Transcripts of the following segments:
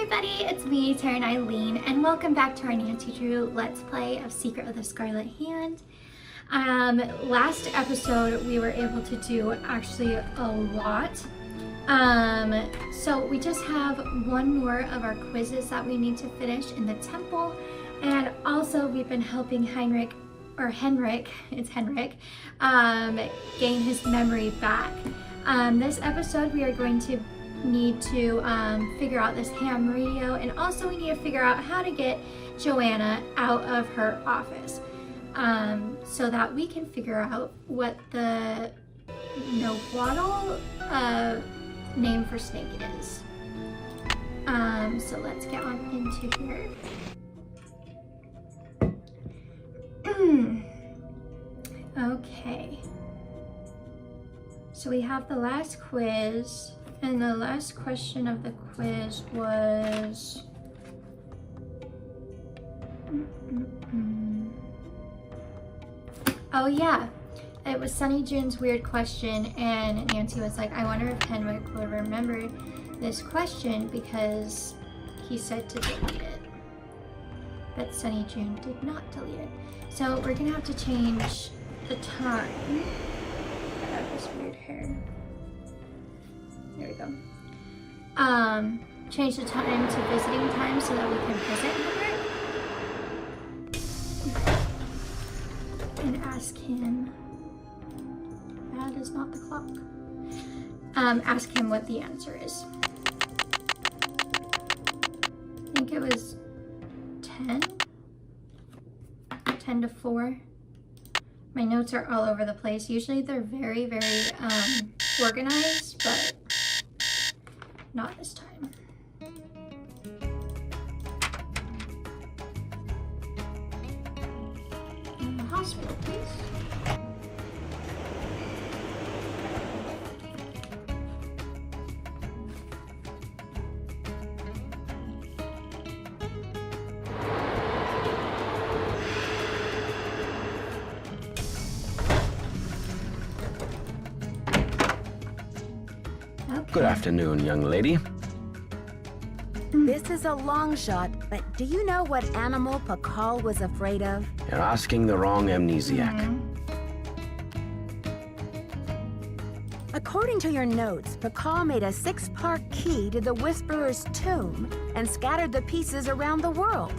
everybody, it's me, intern Eileen, and welcome back to our Nancy Drew Let's Play of Secret of the Scarlet Hand. Last episode we were able to do actually a lot. So we just have one more of our quizzes that we need to finish in the temple, and also we've been helping Henrik, it's Henrik, gain his memory back. This episode we are going to need to figure out this ham radio, and also we need to figure out how to get JOANNA out of her office so that we can figure out what the COATL name for snake is. So let's get on into here. Okay, so we have the last quiz, and the last question of the quiz was oh yeah, it was Sunny June's weird question, and Nancy was like, I wonder if Henrik would remember this question because he said to delete it, but Sunny June did not delete it. So we're gonna have to change the time. I have this weird hair. There we go. Change the time to visiting time so that we can visit Henrik. And ask him, that is not the clock. Ask him what the answer is. I think it was 10 to 4. My notes are all over the place. Usually they're very, very organized, but not this time. In the hospital, please. Good afternoon, young lady. This is a long shot, but do you know what animal COATL was afraid of? You're asking the wrong amnesiac. According to your notes, COATL made a 6-part key to the Whisperer's tomb and scattered the pieces around the world.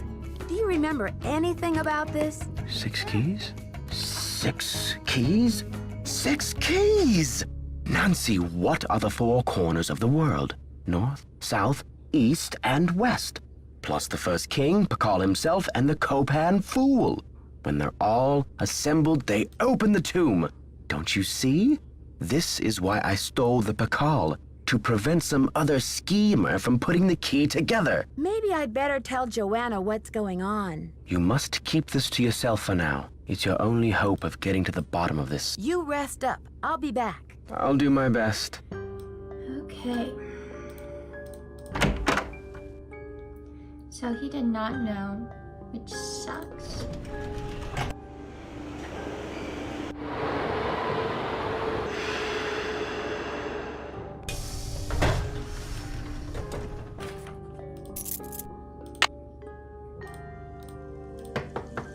Do you remember anything about this? 6 keys? 6 keys? 6 keys! Nancy, what are the 4 corners of the world? North, south, east, and west. Plus the first king, COATL himself, and the Copan fool. When they're all assembled, they open the tomb. Don't you see? This is why I stole the COATL, to prevent some other schemer from putting the key together. Maybe I'd better tell JOANNA what's going on. You must keep this to yourself for now. It's your only hope of getting to the bottom of this. You rest up. I'll be back. I'll do my best. Okay. So he did not know, which sucks.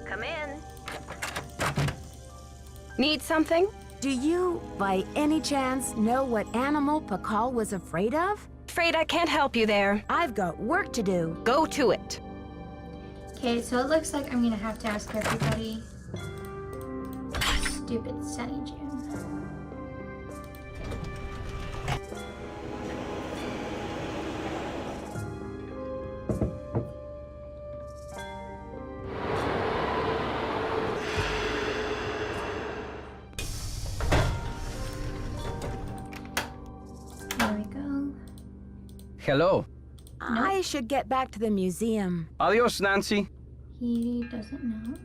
Come in. Need something? Do you, by any chance, know what animal COATL was afraid of? Afraid I can't help you there. I've got work to do. Go to it. Okay, so it looks like I'm gonna have to ask everybody. Stupid Sunny June. There we go. Hello. I should get back to the museum. Adios, Nancy. He doesn't know.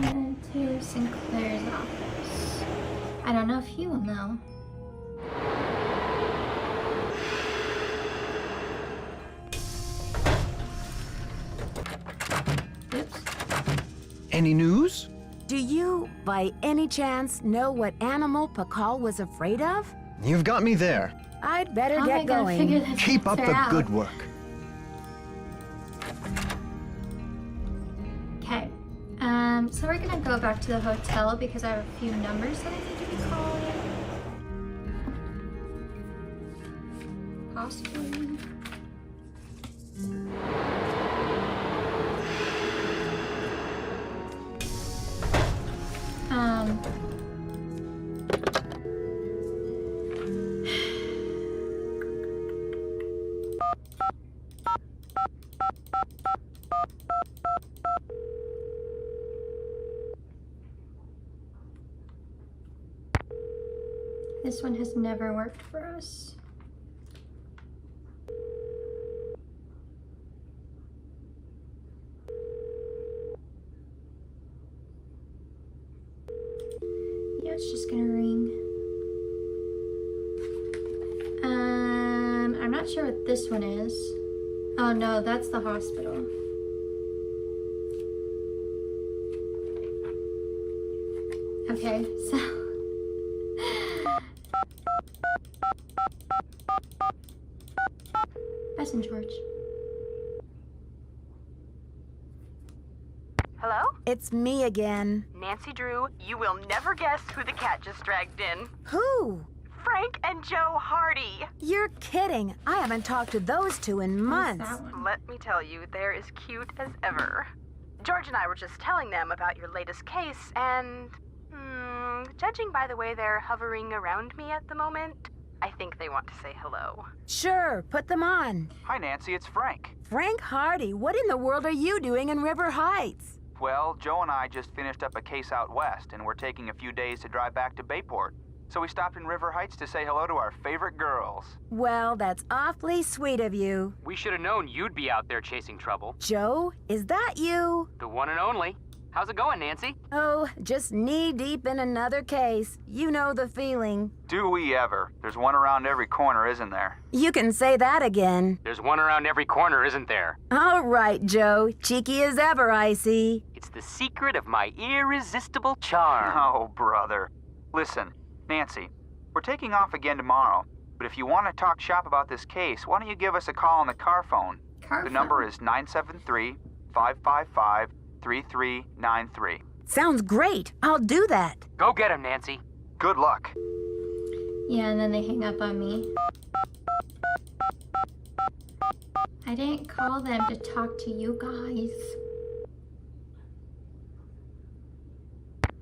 And to Sinclair's office. I don't know if he will know. Oops. Any news? Do you, by any chance, know what animal Pakal was afraid of? You've got me there. I'd better How am I get gonna figure going. this Keep up answer the out? good work. Okay. So we're gonna go back to the hotel because I have a few numbers that I need to be calling. Possibly. This one has never worked for us. Yeah, it's just gonna ring. I'm not sure what this one is. Oh no, that's the hospital. Okay, so that's in George. Hello? It's me again. Nancy Drew, you will never guess who the cat just dragged in. Who? Frank and Joe Hardy. You're kidding. I haven't talked to those two in Who's months. that one? Let me tell you, they're as cute as ever. George and I were just telling them about your latest case, and judging by the way they're hovering around me at the moment, I think they want to say hello. Sure, put them on. Hi, Nancy, it's Frank. Frank Hardy, what in the world are you doing in River Heights? Well, Joe and I just finished up a case out west, and we're taking a few days to drive back to Bayport. So we stopped in River Heights to say hello to our favorite girls. Well, that's awfully sweet of you. We should have known you'd be out there chasing trouble. Joe, is that you? The one and only. How's it going, Nancy? Oh, just knee-deep in another case. You know the feeling. Do we ever? There's one around every corner, isn't there? You can say that again. There's one around every corner, isn't there? All right, Joe. Cheeky as ever, I see. It's the secret of my irresistible charm. Oh, brother. Listen, Nancy, we're taking off again tomorrow, but if you want to talk shop about this case, why don't you give us a call on the car phone? Car The number phone. is 973-555-3393. Sounds great. I'll do that. Go get him, Nancy. Good luck. Yeah, and then they hang up on me. I didn't call them to talk to you guys.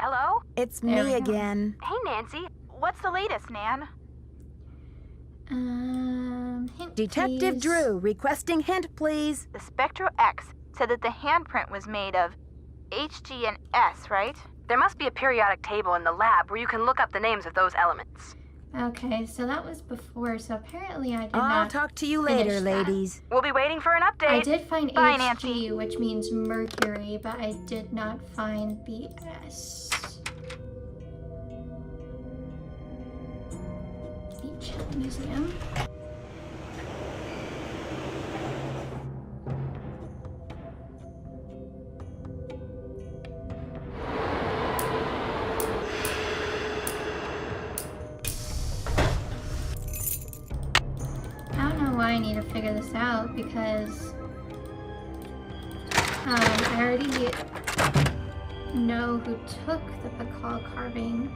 Hello? It's There we me go. again. Hey, Nancy. What's the latest, Nan? Hint Detective please. Drew, requesting hint, please. The Spectro X said that the handprint was made of HG and S, right? There must be a periodic table in the lab where you can look up the names of those elements. Okay, so that was before, so apparently I did I'll not talk to you finish later, that. ladies. We'll be waiting for an update. I did find Bye, HG, Nancy. which means mercury, but I did not find the S. Beech Hill Museum. I don't know why I need to figure this out because I already know who took the Pakal carving.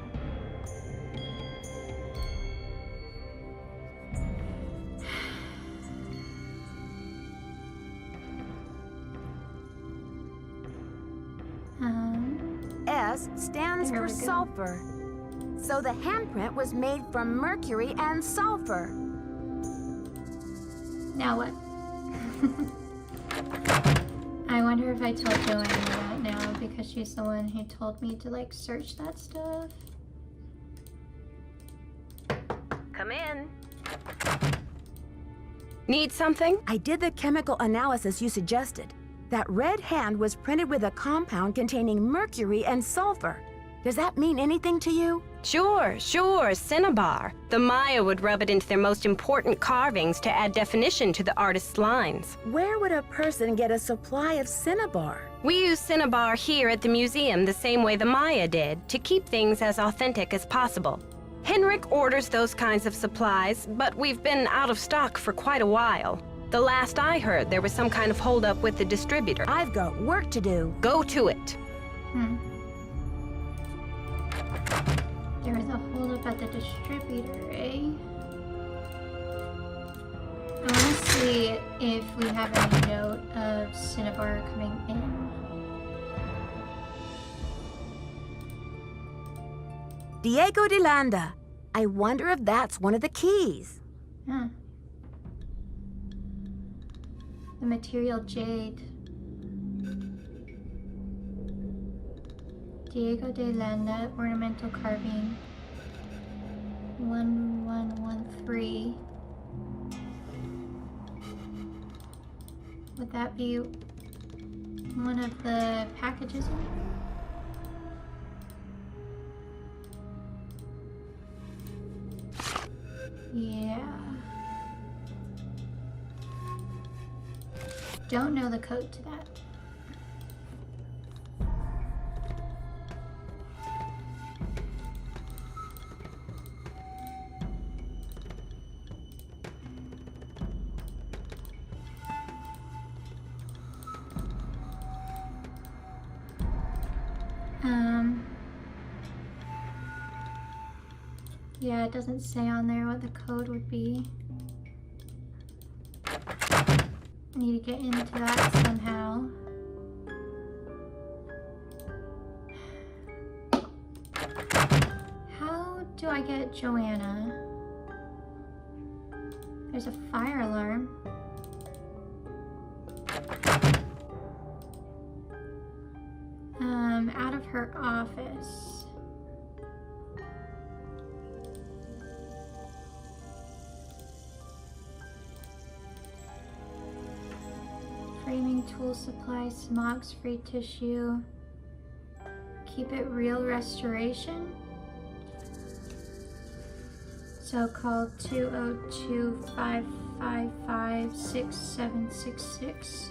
S stands There for we go. sulfur. So the handprint was made from mercury and sulfur. Now what? I wonder if I told Joanna that now because she's the one who told me to like search that stuff. Come in. Need something? I did the chemical analysis you suggested. That red hand was printed with a compound containing mercury and sulfur. Does that mean anything to you? Sure, cinnabar. The Maya would rub it into their most important carvings to add definition to the artist's lines. Where would a person get a supply of cinnabar? We use cinnabar here at the museum the same way the Maya did, to keep things as authentic as possible. Henrik orders those kinds of supplies, but we've been out of stock for quite a while. The last I heard, there was some kind of holdup with the distributor. I've got work to do. Go to it. There was a holdup at the distributor, eh? I want to see if we have any note of cinnabar coming in. Diego de Landa. I wonder if that's one of the keys. Huh. The material jade. Diego de Landa, ornamental carving. 1113. Would that be one of the packages? Yeah. Don't know the code to that. Yeah, it doesn't say on there what the code would be. I need to get into that somehow. How do I get Joanna? There's a fire alarm. Out of her office. Framing tool supply, smogs, free tissue. Keep it real restoration. So call 202-555-6766.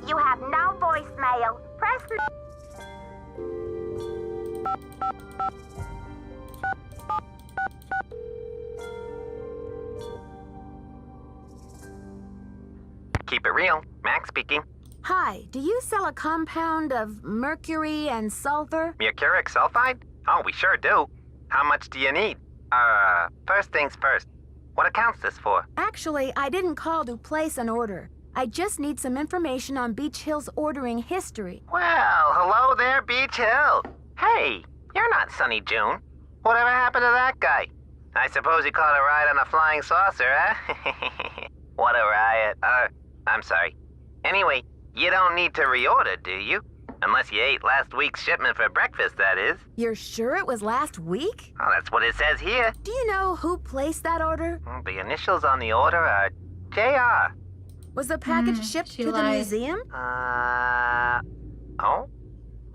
You have no voicemail. Press. Keep it real. Max speaking. Hi, do you sell a compound of mercury and sulfur? Mercuric sulfide? Oh, we sure do. How much do you need? First things first. What account's this for? Actually, I didn't call to place an order. I just need some information on Beech Hill's ordering history. Well, hello there, Beech Hill. Hey, you're not Sunny June. Whatever happened to that guy? I suppose he caught a ride on a flying saucer, huh? What a riot. I'm sorry. Anyway, you don't need to reorder, do you? Unless you ate last week's shipment for breakfast, that is. You're sure it was last week? Oh, that's what it says here. Do you know who placed that order? The initials on the order are JR. Was the package shipped she to the lied. museum? Oh?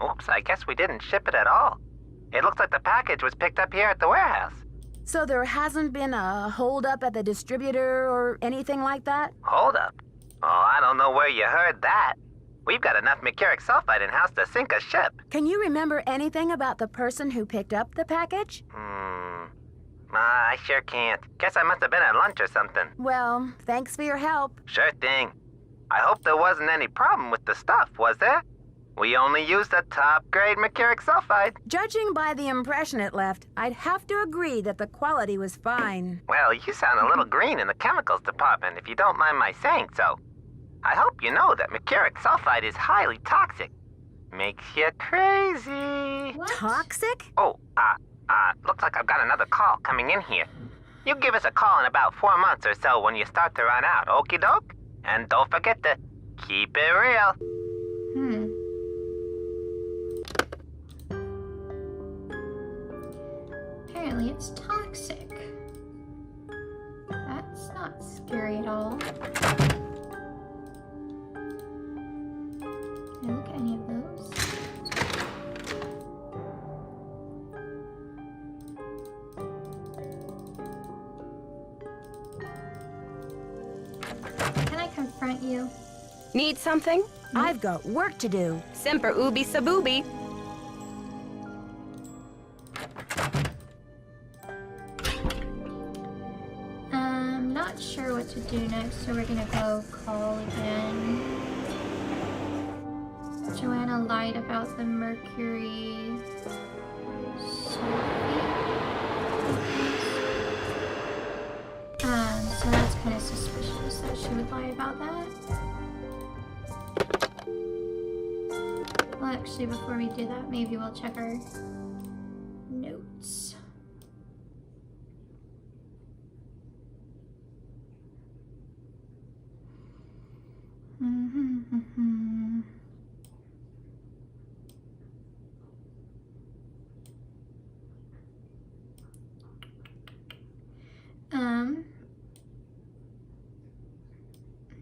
Oops, I guess we didn't ship it at all. It looks like the package was picked up here at the warehouse. So there hasn't been a holdup at the distributor or anything like that? Hold up. Oh, I don't know where you heard that. We've got enough mercuric sulfide in-house to sink a ship. Can you remember anything about the person who picked up the package? I sure can't. Guess I must have been at lunch or something. Well, thanks for your help. Sure thing. I hope there wasn't any problem with the stuff, was there? We only used the top-grade mercuric sulfide. Judging by the impression it left, I'd have to agree that the quality was fine. Well, you sound a little green in the chemicals department, if you don't mind my saying so. I hope you know that mercuric sulfide is highly toxic. Makes you crazy. What? Toxic? Oh, looks like I've got another call coming in here. You give us a call in about 4 months or so when you start to run out, okie doke? And don't forget to keep it real. Apparently it's toxic. That's not scary at all. Can I look at any of those? Can I confirm want you. Need something? I've got work to do. Semper ubi sabubi. Not sure what to do next, so we're gonna go call again. Joanna lied about the mercury sulfate. So that's kind of suspicious that she would lie about that. Well, actually, before we do that, maybe we'll check our notes.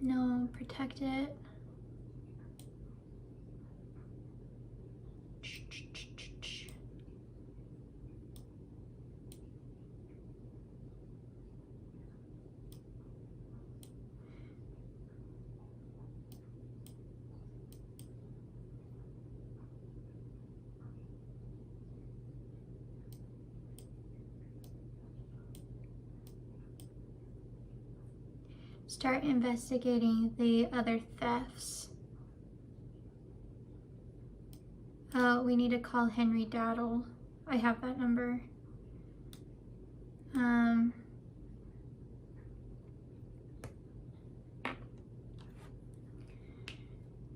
No, protect it. Start investigating the other thefts. Oh, we need to call Henry Daddle. I have that number.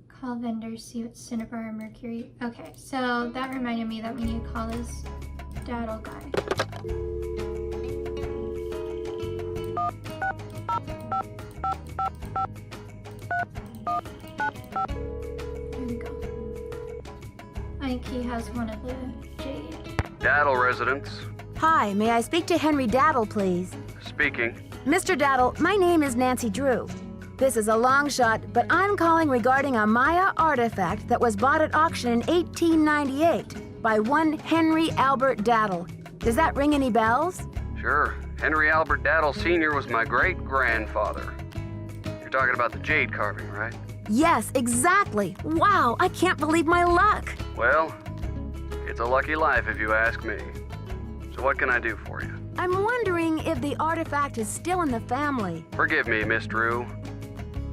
Call vendors, see what Cinnabar or Mercury. Okay, so that reminded me that we need to call this Daddle guy. Here we go. I think he has one of the jade. Daddle residence. Hi, may I speak to Henry Daddle, please? Speaking. Mr. Daddle, my name is Nancy Drew. This is a long shot, but I'm calling regarding a Maya artifact that was bought at auction in 1898 by one Henry Albert Daddle. Does that ring any bells? Sure. Henry Albert Daddle Sr. was my great-grandfather. You're talking about the jade carving, right? Yes, exactly. Wow, I can't believe my luck. Well, it's a lucky life if you ask me. So what can I do for you? I'm wondering if the artifact is still in the family. Forgive me, Miss Drew.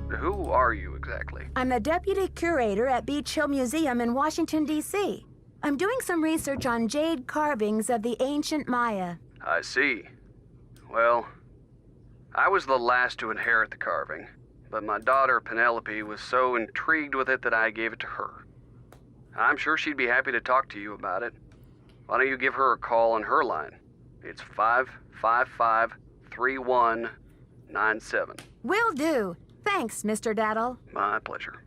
Who are you exactly? I'm the deputy curator at Beech Hill Museum in Washington, D.C. I'm doing some research on jade carvings of the ancient Maya. I see. Well, I was the last to inherit the carving, but my daughter Penelope was so intrigued with it that I gave it to her. I'm sure she'd be happy to talk to you about it. Why don't you give her a call on her line? It's 555-3197. Will do. Thanks, Mr. Daddle. My pleasure.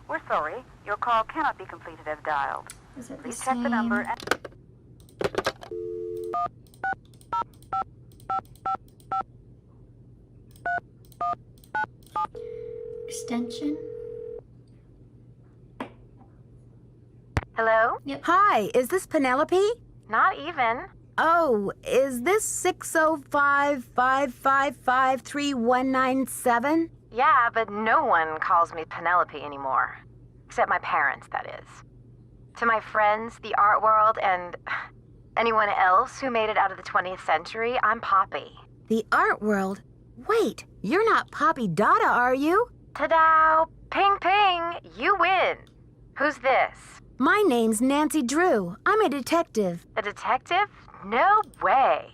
We're sorry. Your call cannot be completed as dialed. Is it Please the check the number and... Extension? Hello? Yep. Hi, is this Penelope? Not even. Oh, is this 605-555-3197? Yeah, but no one calls me Penelope anymore. Except my parents, that is. To my friends, the art world, and anyone else who made it out of the 20th century, I'm Poppy. The art world? Wait, you're not Poppy Dada, are you? Ta-da! Ping ping! You win! Who's this? My name's Nancy Drew. I'm a detective. A detective? No way!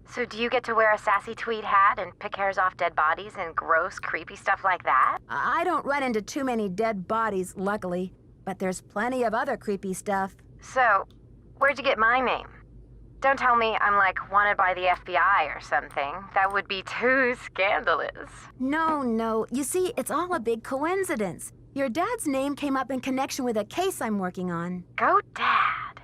So do you get to wear a sassy tweed hat and pick hairs off dead bodies and gross, creepy stuff like that? I don't run into too many dead bodies, luckily. But there's plenty of other creepy stuff. So, where'd you get my name? Don't tell me I'm like wanted by the FBI or something. That would be too scandalous. No. You see, it's all a big coincidence. Your dad's name came up in connection with a case I'm working on. Go Dad.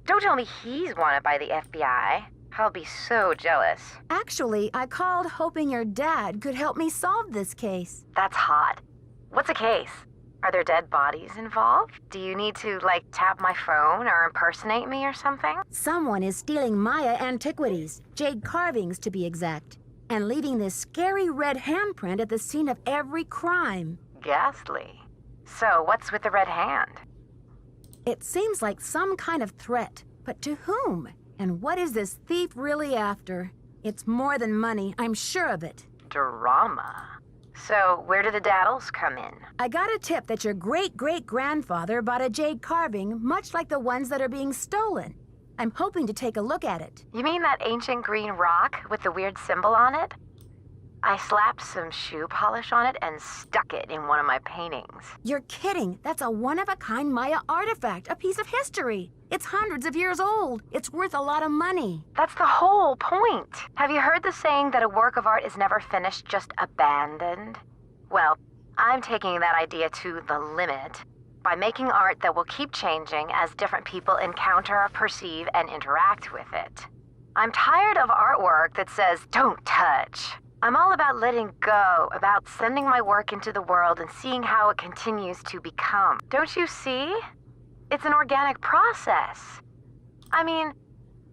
Don't tell me he's wanted by the FBI. I'll be so jealous. Actually, I called hoping your dad could help me solve this case. That's hot. What's a case? Are there dead bodies involved? Do you need to, like, tap my phone or impersonate me or something? Someone is stealing Maya antiquities, jade carvings to be exact, and leaving this scary red handprint at the scene of every crime. Ghastly. So, what's with the red hand? It seems like some kind of threat, but to whom? And what is this thief really after? It's more than money, I'm sure of it. Drama. So, where do the daddles come in? I got a tip that your great-great-grandfather bought a jade carving much like the ones that are being stolen. I'm hoping to take a look at it. You mean that ancient green rock with the weird symbol on it? I slapped some shoe polish on it and stuck it in one of my paintings. You're kidding. That's a one-of-a-kind Maya artifact, a piece of history. It's hundreds of years old. It's worth a lot of money. That's the whole point. Have you heard the saying that a work of art is never finished, just abandoned? Well, I'm taking that idea to the limit by making art that will keep changing as different people encounter, perceive, and interact with it. I'm tired of artwork that says, "Don't touch." I'm all about letting go, about sending my work into the world and seeing how it continues to become. Don't you see? It's an organic process. I mean,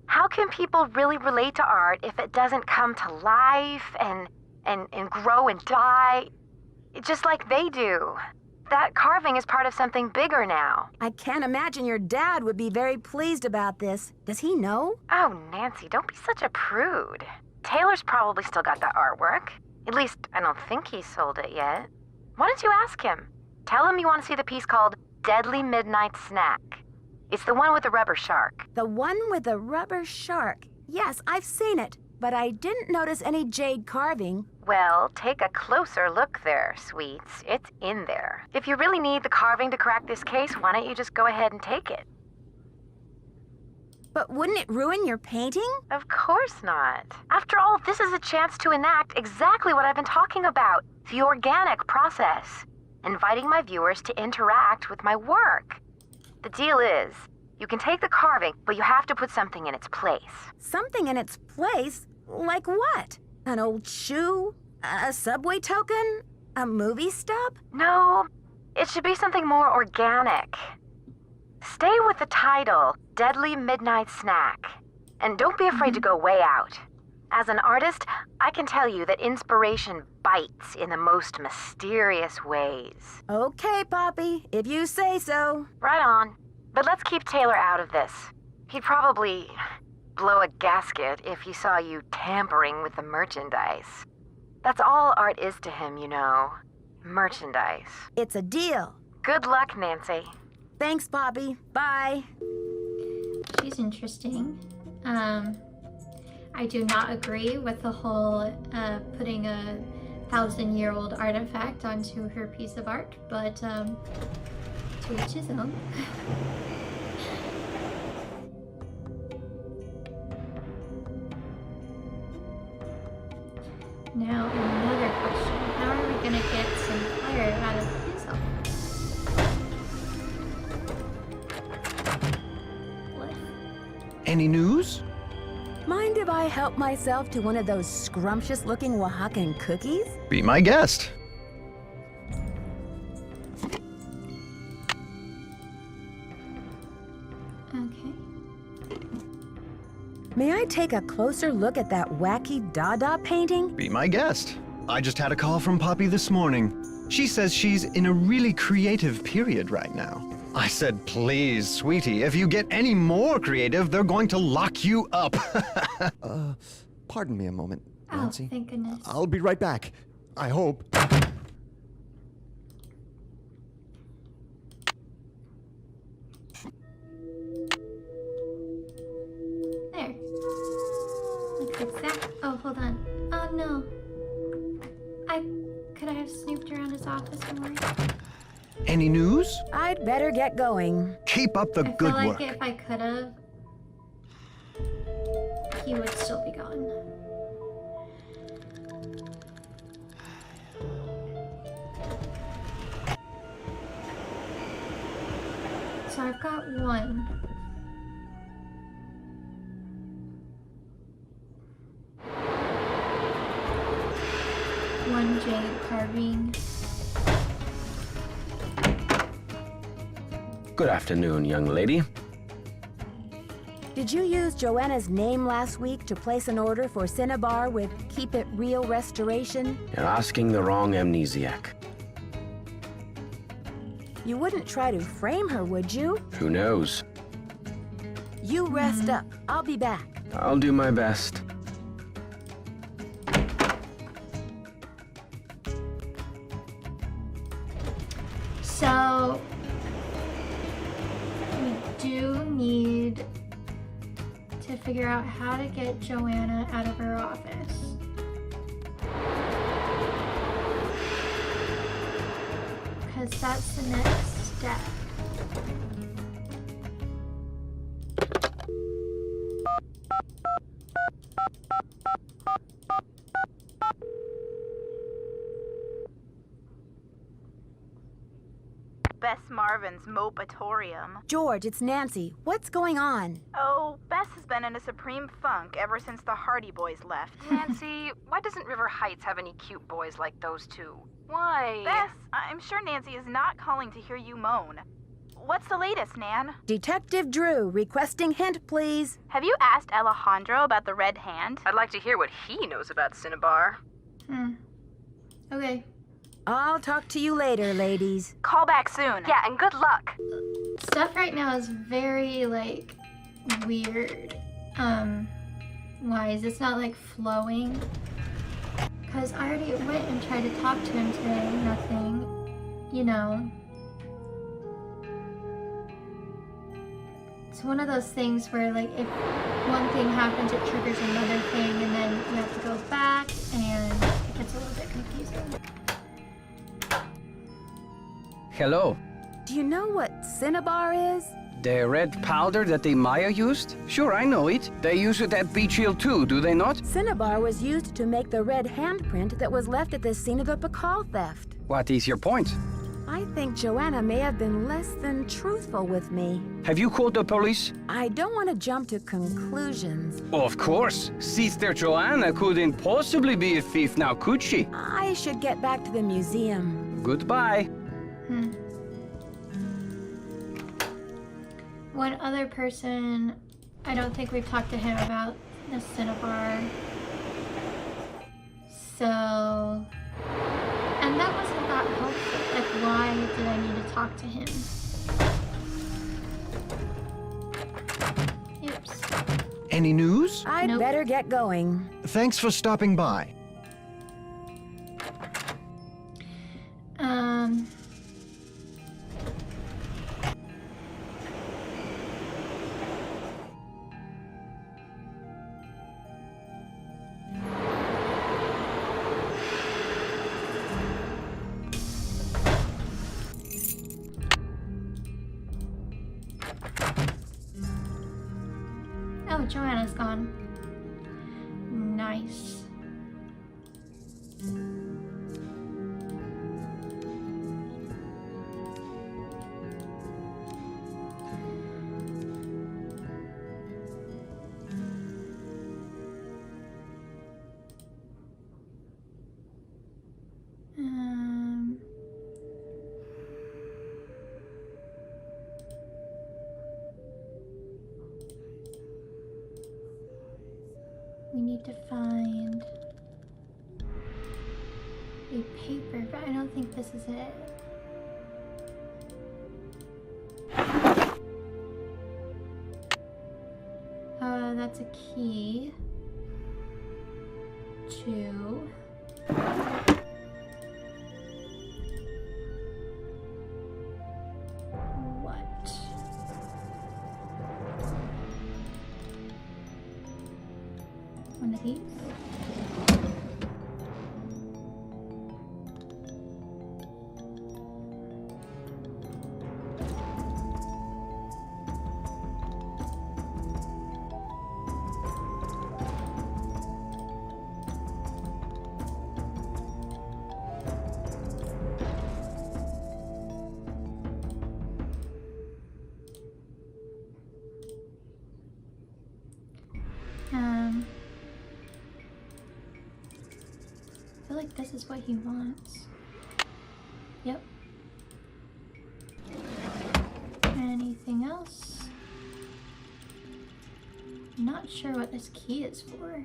how can people really relate to art if it doesn't come to life and grow and die just like they do? That carving is part of something bigger now. I can't imagine your dad would be very pleased about this. Does he know? Oh, Nancy, don't be such a prude. Taylor's probably still got that artwork. At least, I don't think he sold it yet. Why don't you ask him? Tell him you want to see the piece called Deadly Midnight Snack. It's the one with the rubber shark. The one with the rubber shark. Yes, I've seen it, but I didn't notice any jade carving. Well, take a closer look there, sweets. It's in there. If you really need the carving to crack this case, why don't you just go ahead and take it? But wouldn't it ruin your painting? Of course not. After all, this is a chance to enact exactly what I've been talking about. The organic process. Inviting my viewers to interact with my work. The deal is, you can take the carving, but you have to put something in its place. Something in its place? Like what? An old shoe? A subway token? A movie stub? No, it should be something more organic. Stay with the title, Deadly Midnight Snack. And don't be afraid to go way out. As an artist, I can tell you that inspiration bites in the most mysterious ways. Okay, Poppy, if you say so. Right on. But let's keep Taylor out of this. He'd probably blow a gasket if he saw you tampering with the merchandise. That's all art is to him, you know. Merchandise. It's a deal. Good luck, Nancy. Thanks, Poppy. Bye. She's interesting. I do not agree with the whole putting a 1,000-year-old artifact onto her piece of art, but to each his own. Now, another question. How are we going to get some fire out of his office? What? Any news? Mind if I help myself to one of those scrumptious-looking Oaxacan cookies? Be my guest. Okay. May I take a closer look at that wacky Dada painting? Be my guest. I just had a call from Poppy this morning. She says she's in a really creative period right now. I said, please, sweetie, if you get any more creative, they're going to lock you up. Pardon me a moment, Nancy. Oh, thank goodness. I'll be right back. I hope. There. Let's fix that. Oh, hold on. Oh, no. Could I have snooped around his office more? Any news? I'd better get going. Keep up the good I feel work. like if I could have, he would still be gone. So I've got one. One jade carving. Good afternoon, young lady. Did you use Joanna's name last week to place an order for Cinnabar with Keep It Real Restoration? You're asking the wrong amnesiac. You wouldn't try to frame her, would you? Who knows? You rest up. I'll be back. I'll do my best. So, we do need to figure out how to get Joanna out of her office. Because that's the next step. Bess Marvin's Mopatorium. George, it's Nancy. What's going on? Oh, Bess has been in a supreme funk ever since the Hardy Boys left. Nancy, why doesn't River Heights have any cute boys like those two? Why? Bess, I'm sure Nancy is not calling to hear you moan. What's the latest, Nan? Detective Drew, requesting hint, please. Have you asked Alejandro about the Red Hand? I'd like to hear what he knows about Cinnabar. Okay. I'll talk to you later, ladies. Call back soon. Yeah, and good luck. Stuff right now is very, like, weird. Why is it's not, like, flowing? Because I already went and tried to talk to him today. Nothing. You know. It's one of those things where, like, if one thing happens, it triggers another thing, and then you have to go back, and it gets a little bit confusing. Hello. Do you know what Cinnabar is? The red powder that the Maya used? Sure, I know it. They use it at Beech Hill too, do they not? Cinnabar was used to make the red handprint that was left at the scene of the Bacall theft. What is your point? I think Joanna may have been less than truthful with me. Have you called the police? I don't want to jump to conclusions. Of course. Sister Joanna couldn't possibly be a thief now, could she? I should get back to the museum. Goodbye. One other person, I don't think we've talked to him about the Cinnabar. So, and that wasn't that helpful. Like, why did I need to talk to him? Oops. Any news? I'd better get going. Thanks for stopping by. Oh, Joanna's gone. Nice. We need to find a paper, but I don't think this is it. That's a key to what? One of these. I feel like this is what he wants. Yep. And anything else. Not sure what this key is for.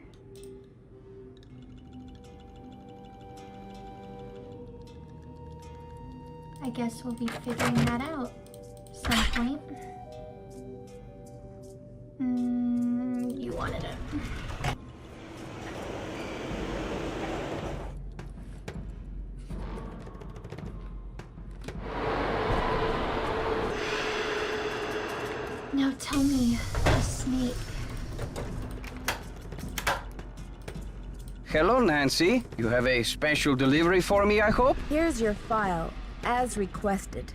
I guess we'll be figuring that out some point. You wanted it. Now tell me, the snake. Hello, Nancy. You have a special delivery for me, I hope? Here's your file, as requested.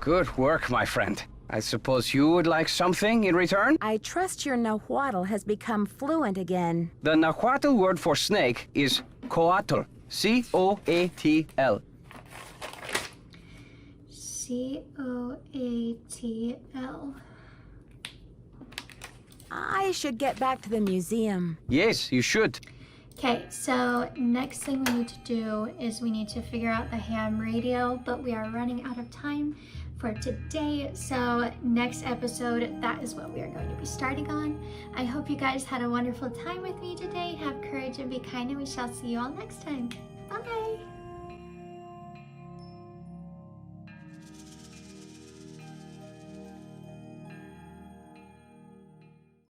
Good work, my friend. I suppose you would like something in return? I trust your Nahuatl has become fluent again. The Nahuatl word for snake is COATL. C-O-A-T-L. C-O-A-T-L. I should get back to the museum. Yes, you should. Okay, so next thing we need to do is we need to figure out the ham radio, but we are running out of time for today. So next episode, that is what we are going to be starting on. I hope you guys had a wonderful time with me today. Have courage and be kind, and we shall see you all next time. Bye!